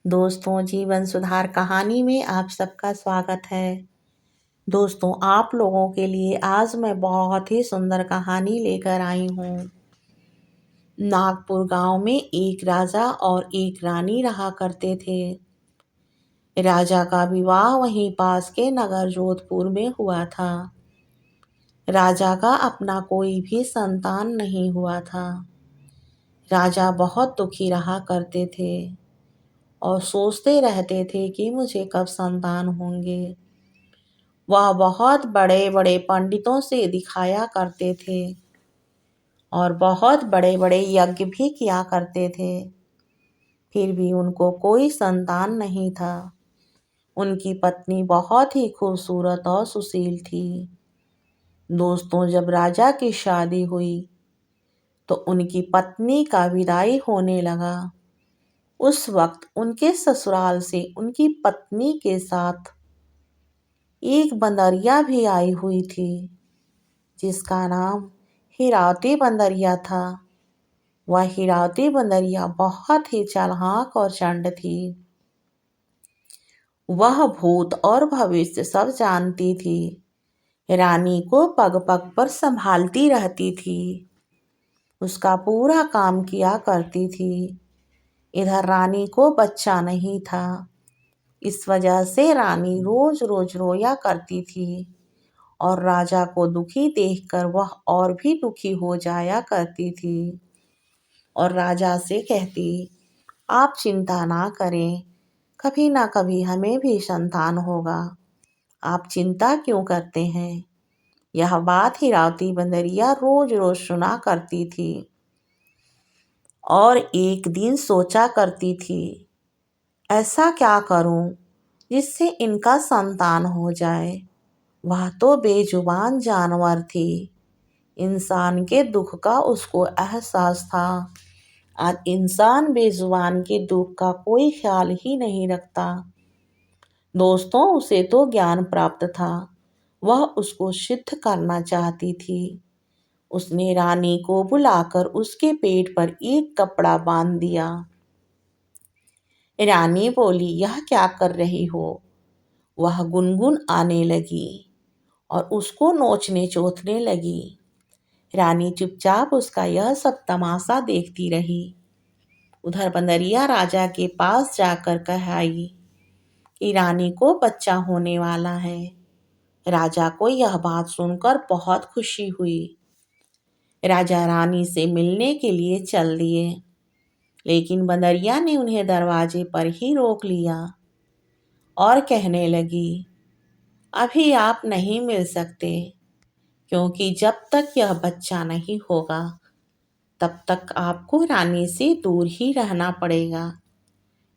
दोस्तों, जीवन सुधार कहानी में आप सबका स्वागत है। दोस्तों, आप लोगों के लिए आज मैं बहुत ही सुंदर कहानी लेकर आई हूँ। नागपुर गांव में एक राजा और एक रानी रहा करते थे। राजा का विवाह वहीं पास के नगर जोधपुर में हुआ था। राजा का अपना कोई भी संतान नहीं हुआ था। राजा बहुत दुखी रहा करते थे और सोचते रहते थे कि मुझे कब संतान होंगे। वह बहुत बड़े बड़े पंडितों से दिखाया करते थे और बहुत बड़े बड़े यज्ञ भी किया करते थे, फिर भी उनको कोई संतान नहीं था। उनकी पत्नी बहुत ही खूबसूरत और सुशील थी। दोस्तों, जब राजा की शादी हुई तो उनकी पत्नी का विदाई होने लगा। उस वक्त उनके ससुराल से उनकी पत्नी के साथ एक बंदरिया भी आई हुई थी, जिसका नाम हिरावती बंदरिया था। वह हिरावती बंदरिया बहुत ही चालाक और चंड थी। वह भूत और भविष्य सब जानती थी। रानी को पग पग पर संभालती रहती थी, उसका पूरा काम किया करती थी। इधर रानी को बच्चा नहीं था, इस वजह से रानी रोज रोज रोया करती थी और राजा को दुखी देखकर वह और भी दुखी हो जाया करती थी और राजा से कहती, आप चिंता ना करें, कभी ना कभी हमें भी संतान होगा। आप चिंता क्यों करते हैं? यह बात हिरावती बंदरिया रोज रोज सुना करती थी और एक दिन सोचा करती थी, ऐसा क्या करूं जिससे इनका संतान हो जाए। वह तो बेजुबान जानवर थी, इंसान के दुख का उसको एहसास था। आज इंसान बेजुबान के दुख का कोई ख्याल ही नहीं रखता। दोस्तों, उसे तो ज्ञान प्राप्त था, वह उसको सिद्ध करना चाहती थी। उसने रानी को बुलाकर उसके पेट पर एक कपड़ा बांध दिया। रानी बोली, यह क्या कर रही हो? वह गुनगुन आने लगी और उसको नोचने चोथने लगी। रानी चुपचाप उसका यह सब तमाशा देखती रही। उधर बंदरिया राजा के पास जाकर कह आई कि रानी को बच्चा होने वाला है। राजा को यह बात सुनकर बहुत खुशी हुई। राजा रानी से मिलने के लिए चल दिए, लेकिन बंदरिया ने उन्हें दरवाजे पर ही रोक लिया और कहने लगी, अभी आप नहीं मिल सकते, क्योंकि जब तक यह बच्चा नहीं होगा तब तक आपको रानी से दूर ही रहना पड़ेगा।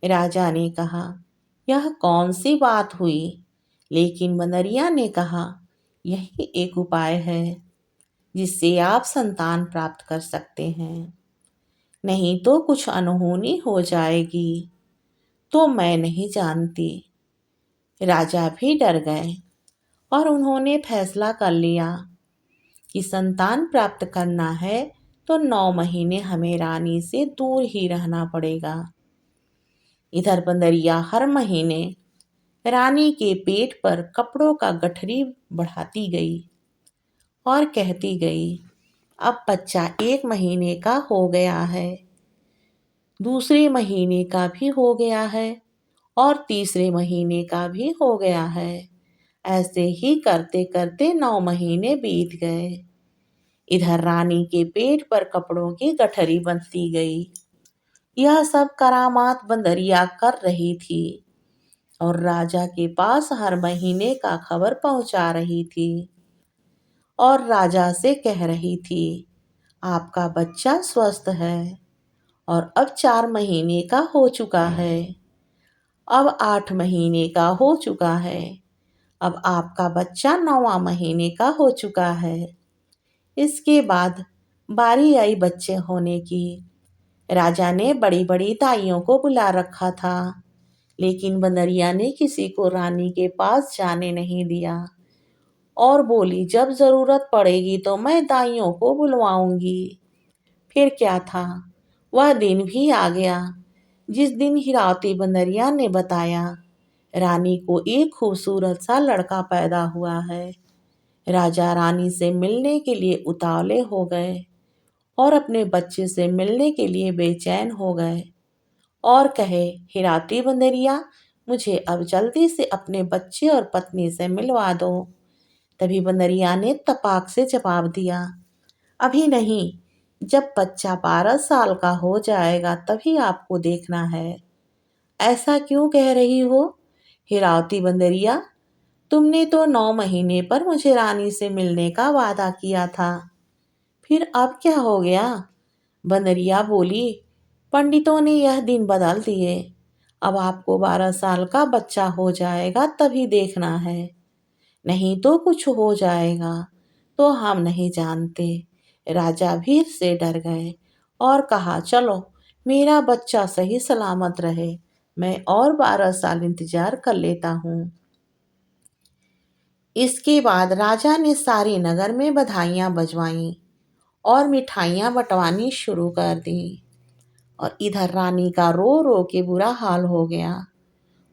राजा ने कहा, यह कौन सी बात हुई? लेकिन बंदरिया ने कहा, यही एक उपाय है जिससे आप संतान प्राप्त कर सकते हैं, नहीं तो कुछ अनहोनी हो जाएगी तो मैं नहीं जानती। राजा भी डर गए और उन्होंने फैसला कर लिया कि संतान प्राप्त करना है तो 9 महीने हमें रानी से दूर ही रहना पड़ेगा। इधर बंदरिया हर महीने रानी के पेट पर कपड़ों का गठरी बढ़ाती गई और कहती गई, अब बच्चा 1 महीने का हो गया है, दूसरे महीने का भी हो गया है और तीसरे महीने का भी हो गया है। ऐसे ही करते करते 9 महीने बीत गए। इधर रानी के पेट पर कपड़ों की गठरी बंधती गई। यह सब करामात बंदरिया कर रही थी और राजा के पास हर महीने का खबर पहुंचा रही थी और राजा से कह रही थी, आपका बच्चा स्वस्थ है और अब 4 महीने का हो चुका है, अब 8 महीने का हो चुका है, अब आपका बच्चा 9वां महीने का हो चुका है। इसके बाद बारी आई बच्चे होने की। राजा ने बड़ी बड़ी दाइयों को बुला रखा था, लेकिन बंदरिया ने किसी को रानी के पास जाने नहीं दिया और बोली, जब जरूरत पड़ेगी तो मैं दाइयों को बुलवाऊंगी। फिर क्या था, वह दिन भी आ गया। जिस दिन हिरावती बंदरिया ने बताया रानी को एक खूबसूरत सा लड़का पैदा हुआ है, राजा रानी से मिलने के लिए उतावले हो गए और अपने बच्चे से मिलने के लिए बेचैन हो गए और कहे, हिराती बंदरिया, मुझे अब जल्दी से अपने बच्चे और पत्नी से मिलवा दो। तभी बंदरिया ने तपाक से जवाब दिया, अभी नहीं, जब बच्चा 12 साल का हो जाएगा तभी आपको देखना है। ऐसा क्यों कह रही हो हिरावती बंदरिया? तुमने तो 9 महीने पर मुझे रानी से मिलने का वादा किया था, फिर अब क्या हो गया? बंदरिया बोली, पंडितों ने यह दिन बदल दिए। अब आपको 12 साल का बच्चा हो जाएगा तभी देखना है, नहीं तो कुछ हो जाएगा तो हम नहीं जानते। राजा भीर से डर गए और कहा, चलो मेरा बच्चा सही सलामत रहे, मैं और 12 साल इंतजार कर लेता हूँ। इसके बाद राजा ने सारे नगर में बधाइयाँ बजवाईं और मिठाइयाँ बंटवानी शुरू कर दी। और इधर रानी का रो रो के बुरा हाल हो गया।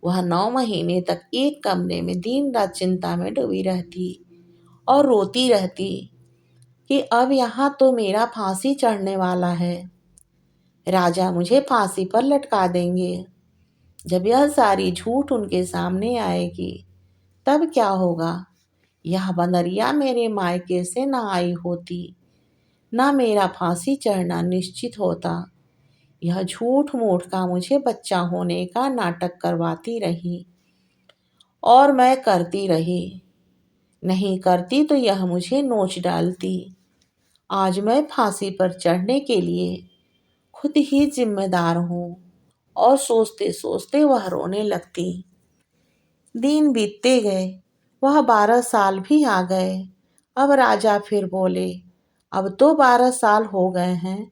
वह 9 महीने तक एक कमरे में दिन रात चिंता में डूबी रहती और रोती रहती कि अब यहाँ तो मेरा फांसी चढ़ने वाला है, राजा मुझे फांसी पर लटका देंगे। जब यह सारी झूठ उनके सामने आएगी तब क्या होगा? यह बंदरिया मेरे मायके से ना आई होती, ना मेरा फांसी चढ़ना निश्चित होता। यह झूठ मूठ का मुझे बच्चा होने का नाटक करवाती रही और मैं करती रही। नहीं करती तो यह मुझे नोच डालती। आज मैं फांसी पर चढ़ने के लिए खुद ही जिम्मेदार हूँ। और सोचते सोचते वह रोने लगती। दिन बीतते गए, वह 12 साल भी आ गए। अब राजा फिर बोले, अब तो 12 साल हो गए हैं,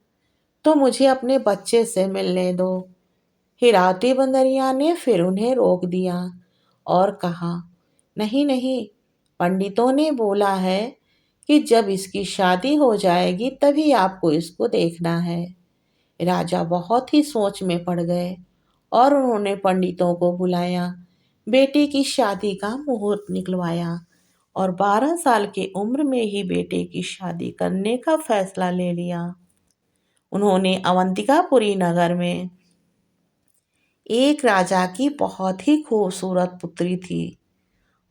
तो मुझे अपने बच्चे से मिलने दो। हिराती बंदरिया ने फिर उन्हें रोक दिया और कहा, नहीं नहीं, पंडितों ने बोला है कि जब इसकी शादी हो जाएगी तभी आपको इसको देखना है। राजा बहुत ही सोच में पड़ गए और उन्होंने पंडितों को बुलाया, बेटे की शादी का मुहूर्त निकलवाया और 12 साल की उम्र में ही बेटे की शादी करने का फैसला ले लिया। उन्होंने अवंतिकापुरी नगर में एक राजा की बहुत ही खूबसूरत पुत्री थी,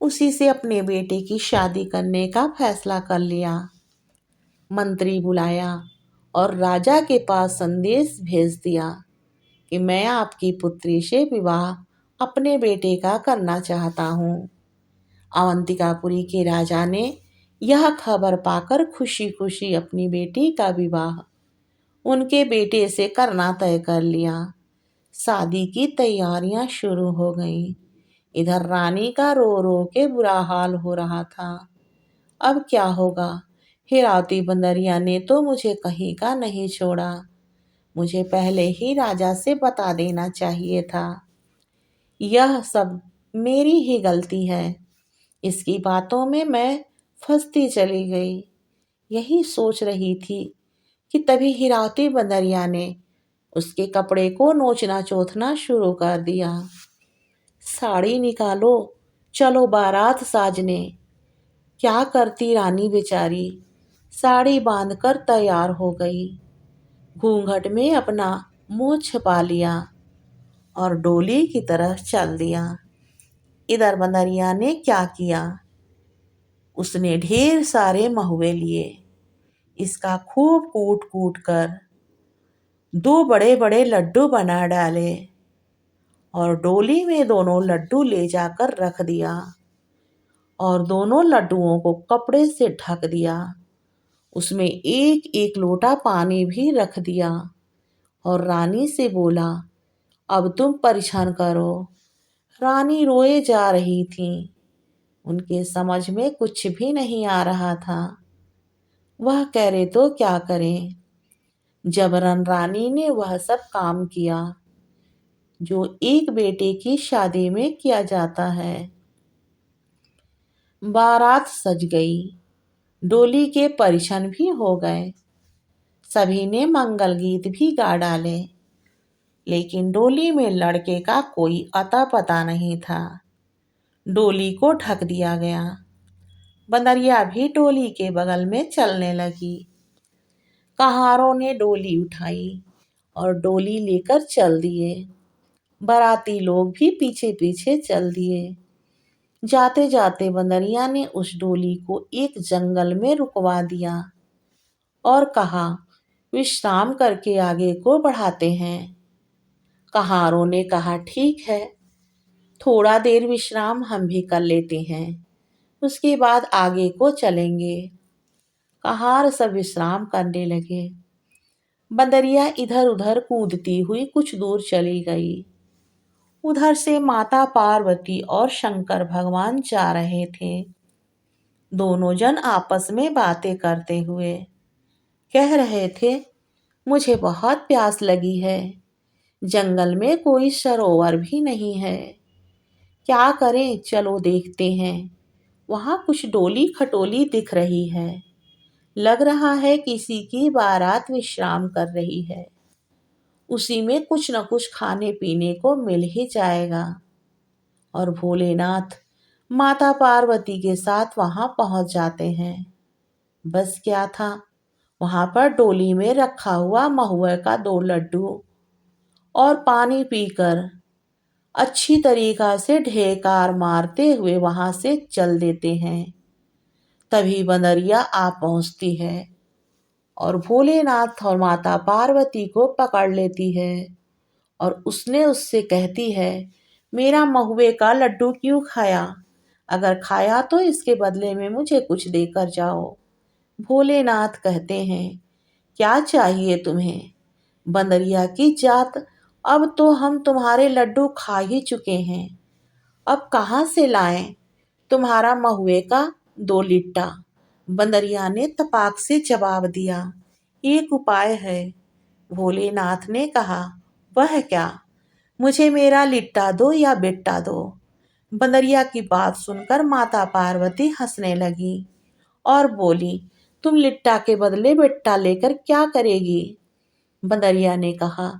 उसी से अपने बेटे की शादी करने का फैसला कर लिया। मंत्री बुलाया और राजा के पास संदेश भेज दिया कि मैं आपकी पुत्री से विवाह अपने बेटे का करना चाहता हूँ। अवंतिकापुरी के राजा ने यह खबर पाकर खुशी खुशी अपनी बेटी का विवाह उनके बेटे से करना तय कर लिया। शादी की तैयारियां शुरू हो गईं। इधर रानी का रो रो के बुरा हाल हो रहा था। अब क्या होगा? हिरावती बंदरिया ने तो मुझे कहीं का नहीं छोड़ा। मुझे पहले ही राजा से बता देना चाहिए था। यह सब मेरी ही गलती है। इसकी बातों में मैं फंसती चली गई। यही सोच रही थी कि तभी हिरावती बंदरिया ने उसके कपड़े को नोचना चोथना शुरू कर दिया। साड़ी निकालो, चलो बारात साजने। क्या करती रानी बेचारी, साड़ी बांधकर तैयार हो गई, घूंघट में अपना मुंह छिपा लिया और डोली की तरफ चल दिया। इधर बंदरिया ने क्या किया? उसने ढेर सारे महुए लिए, इसका खूब कूट कूट कर 2 बड़े बड़े लड्डू बना डाले और डोली में दोनों लड्डू ले जाकर रख दिया और दोनों लड्डुओं को कपड़े से ढक दिया। उसमें एक एक लोटा पानी भी रख दिया और रानी से बोला, अब तुम परीक्षण करो। रानी रोए जा रही थी। उनके समझ में कुछ भी नहीं आ रहा था। वह करे तो क्या करें? जबरन रानी ने वह सब काम किया जो एक बेटे की शादी में किया जाता है। बारात सज गई, डोली के परिछन भी हो गए, सभी ने मंगल गीत भी गा डाले। लेकिन डोली में लड़के का कोई अता पता नहीं था। डोली को ढक दिया गया। बंदरिया भी डोली के बगल में चलने लगी। कहारों ने डोली उठाई और डोली लेकर चल दिए। बाराती लोग भी पीछे पीछे चल दिए। जाते जाते बंदरिया ने उस डोली को एक जंगल में रुकवा दिया और कहा, विश्राम करके आगे को बढ़ाते हैं। कहारों ने कहा, ठीक है, थोड़ा देर विश्राम हम भी कर लेते हैं, उसके बाद आगे को चलेंगे। कहार सब विश्राम करने लगे। बंदरिया इधर उधर कूदती हुई कुछ दूर चली गई। उधर से माता पार्वती और शंकर भगवान जा रहे थे। दोनों जन आपस में बातें करते हुए कह रहे थे, मुझे बहुत प्यास लगी है। जंगल में कोई सरोवर भी नहीं है। क्या करें, चलो देखते हैं। वहां कुछ डोली खटोली दिख रही है। लग रहा है किसी की बारात विश्राम कर रही है। उसी में कुछ न कुछ खाने पीने को मिल ही जाएगा। और भोलेनाथ माता पार्वती के साथ वहां पहुंच जाते हैं। बस क्या था, वहां पर डोली में रखा हुआ महुए का 2 लड्डू और पानी पीकर अच्छी तरीका से ढेकार मारते हुए वहां से चल देते हैं। तभी बंदरिया आ पहुंचती है और भोलेनाथ और माता पार्वती को पकड़ लेती है और उसने उससे कहती है, मेरा महुए का लड्डू क्यों खाया? अगर खाया तो इसके बदले में मुझे कुछ देकर जाओ। भोलेनाथ कहते हैं, क्या चाहिए तुम्हें? बंदरिया की जात, अब तो हम तुम्हारे लड्डू खा ही चुके हैं, अब कहाँ से लाएं तुम्हारा महुए का 2 लिट्टा? बंदरिया ने तपाक से जवाब दिया, एक उपाय है। भोलेनाथ ने कहा, वह क्या? मुझे मेरा लिट्टा दो या बेट्टा दो। बंदरिया की बात सुनकर माता पार्वती हंसने लगी और बोली, तुम लिट्टा के बदले बेट्टा लेकर क्या करेगी? बंदरिया ने कहा,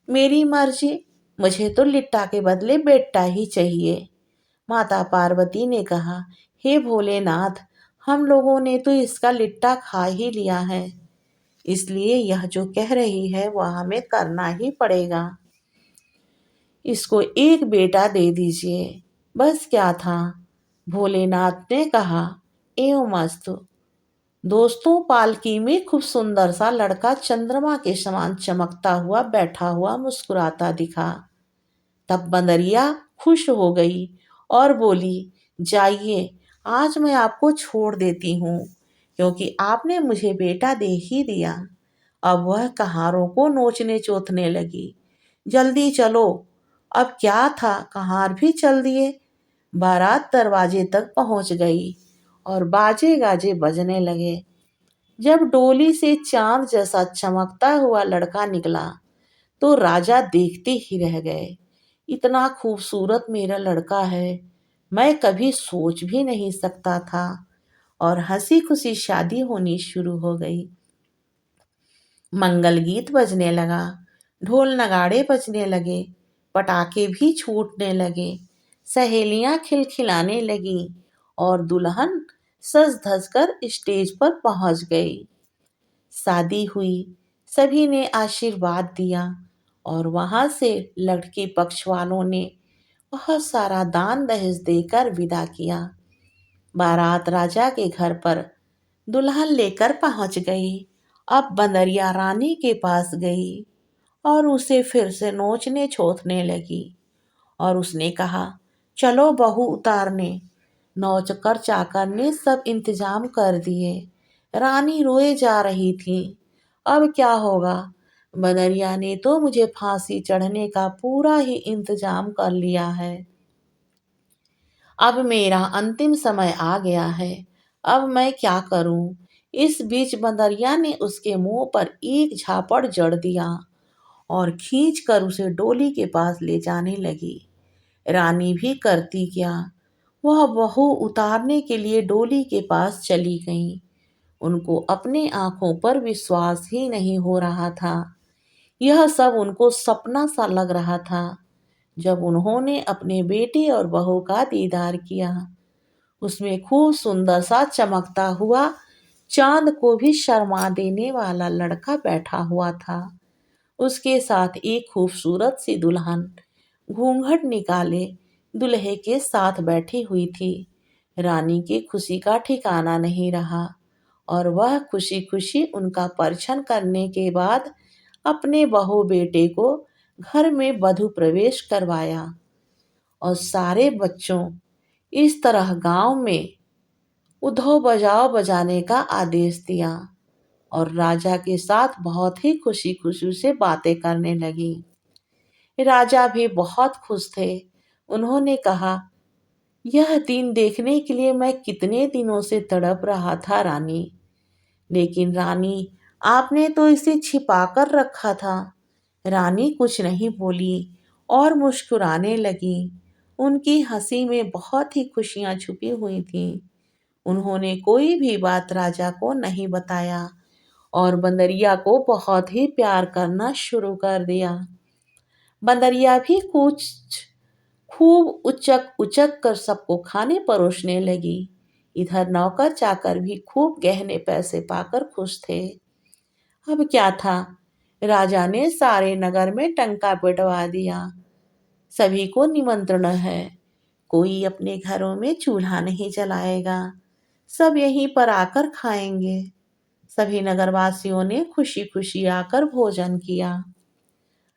मेरी मर्जी, मुझे तो लिट्टा के बदले बेट्टा ही चाहिए। माता पार्वती ने कहा, हे भोलेनाथ, हम लोगों ने तो इसका लिट्टा खा ही लिया है, इसलिए यह जो कह रही है वह हमें करना ही पड़ेगा। इसको एक बेटा दे दीजिए। बस क्या था, भोलेनाथ ने कहा, एवं मस्तु। दोस्तों, पालकी में खूब सुंदर सा लड़का चंद्रमा के समान चमकता हुआ बैठा हुआ मुस्कुराता दिखा। तब बंदरिया खुश हो गई और बोली, जाइए, आज मैं आपको छोड़ देती हूँ, क्योंकि आपने मुझे बेटा दे ही दिया। अब वह कहारों को नोचने चोथने लगी, जल्दी चलो। अब क्या था, कहार भी चल दिए। बारात दरवाजे तक पहुंच गई और बाजे गाजे बजने लगे। जब डोली से चांद जैसा चमकता हुआ लड़का निकला तो राजा देखते ही रह गए। इतना खूबसूरत मेरा लड़का है, मैं कभी सोच भी नहीं सकता था। और हंसी खुशी शादी होनी शुरू हो गई। मंगल गीत बजने लगा, ढोल नगाड़े बजने लगे, पटाखे भी छूटने लगे, सहेलियां खिलखिलाने लगी और दुल्हन सज धज कर स्टेज पर पहुंच गई। शादी हुई, सभी ने आशीर्वाद दिया और वहां से लड़की पक्ष वालों ने बहुत सारा दान दहेज देकर विदा किया। बारात राजा के घर पर दुल्हन लेकर पहुंच गई। अब बंदरिया रानी के पास गई और उसे फिर से नोचने छोथने लगी और उसने कहा, चलो बहू उतारने। नौकर चाकर ने सब इंतजाम कर दिए। रानी रोए जा रही थी, अब क्या होगा? बंदरिया ने तो मुझे फांसी चढ़ने का पूरा ही इंतजाम कर लिया है। अब मेरा अंतिम समय आ गया है, अब मैं क्या करूं? इस बीच बंदरिया ने उसके मुंह पर एक झापड़ जड़ दिया और खींच कर उसे डोली के पास ले जाने लगी। रानी भी करती क्या, वह बहू उतारने के लिए डोली के पास चली गई। उनको अपने आंखों पर विश्वास ही नहीं हो रहा था यह सब उनको सपना सा लग रहा था। जब उन्होंने अपने बेटे और बहू का दीदार किया, उसमें खूब सुंदर सा चमकता हुआ चांद को भी शर्मा देने वाला लड़का बैठा हुआ था। उसके साथ एक खूबसूरत सी दुल्हन घूंघट निकाले दुल्हे के साथ बैठी हुई थी। रानी की खुशी का ठिकाना नहीं रहा और वह खुशी खुशी उनका परिछन करने के बाद अपने बहू बेटे को घर में वधू प्रवेश करवाया और सारे बच्चों इस तरह गांव में उधो बजाओ बजाने का आदेश दिया और राजा के साथ बहुत ही खुशी खुशी से बातें करने लगी। राजा भी बहुत खुश थे। उन्होंने कहा, यह दिन देखने के लिए मैं कितने दिनों से तड़प रहा था रानी, लेकिन रानी आपने तो इसे छिपा कर रखा था। रानी कुछ नहीं बोली और मुस्कुराने लगी। उनकी हंसी में बहुत ही खुशियां छुपी हुई थीं। उन्होंने कोई भी बात राजा को नहीं बताया और बंदरिया को बहुत ही प्यार करना शुरू कर दिया। बंदरिया भी कुछ खूब उचक उचक कर सबको खाने परोसने लगी। इधर नौकर चाकर भी खूब गहने पैसे पाकर खुश थे। अब क्या था, राजा ने सारे नगर में टंका पिटवा दिया। सभी को निमंत्रण है। कोई अपने घरों में चूल्हा नहीं जलाएगा, सब यहीं पर आकर खाएंगे। सभी नगरवासियों ने खुशी खुशी आकर भोजन किया।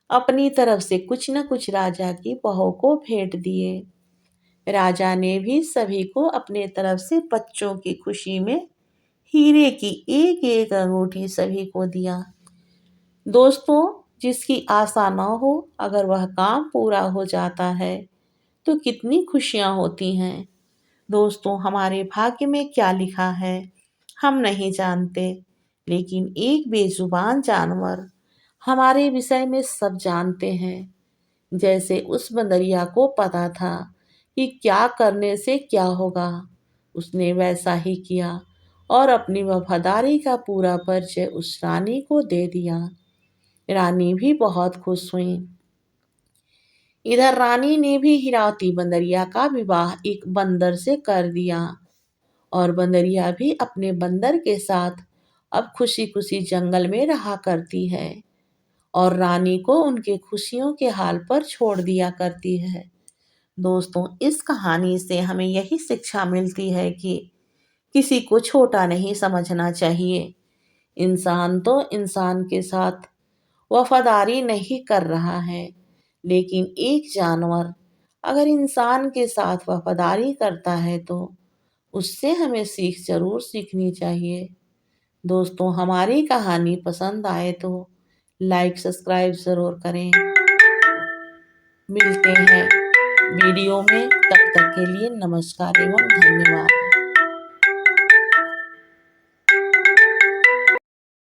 अपनी तरफ से कुछ न कुछ राजा की बहू को भेंट दिए। राजा ने भी सभी को अपने तरफ से बच्चों की खुशी में हीरे की एक एक अंगूठी सभी को दिया। दोस्तों, जिसकी आशा न हो, अगर वह काम पूरा हो जाता है तो कितनी खुशियां होती हैं। दोस्तों, हमारे भाग्य में क्या लिखा है हम नहीं जानते, लेकिन एक बेजुबान जानवर हमारे विषय में सब जानते हैं। जैसे उस बंदरिया को पता था कि क्या करने से क्या होगा, उसने वैसा ही किया और अपनी वफादारी का पूरा परिचय उस रानी को दे दिया। रानी भी बहुत खुश हुई। इधर रानी ने भी हिरावती बंदरिया का विवाह एक बंदर से कर दिया और बंदरिया भी अपने बंदर के साथ अब खुशी खुशी जंगल में रहा करती है और रानी को उनके खुशियों के हाल पर छोड़ दिया करती है। दोस्तों, इस कहानी से हमें यही शिक्षा मिलती है कि किसी को छोटा नहीं समझना चाहिए। इंसान तो इंसान के साथ वफादारी नहीं कर रहा है, लेकिन एक जानवर अगर इंसान के साथ वफादारी करता है तो उससे हमें सीख जरूर सीखनी चाहिए। दोस्तों, हमारी कहानी पसंद आए तो लाइक सब्सक्राइब ज़रूर करें। मिलते हैं वीडियो में, तब तक के लिए नमस्कार एवं धन्यवाद।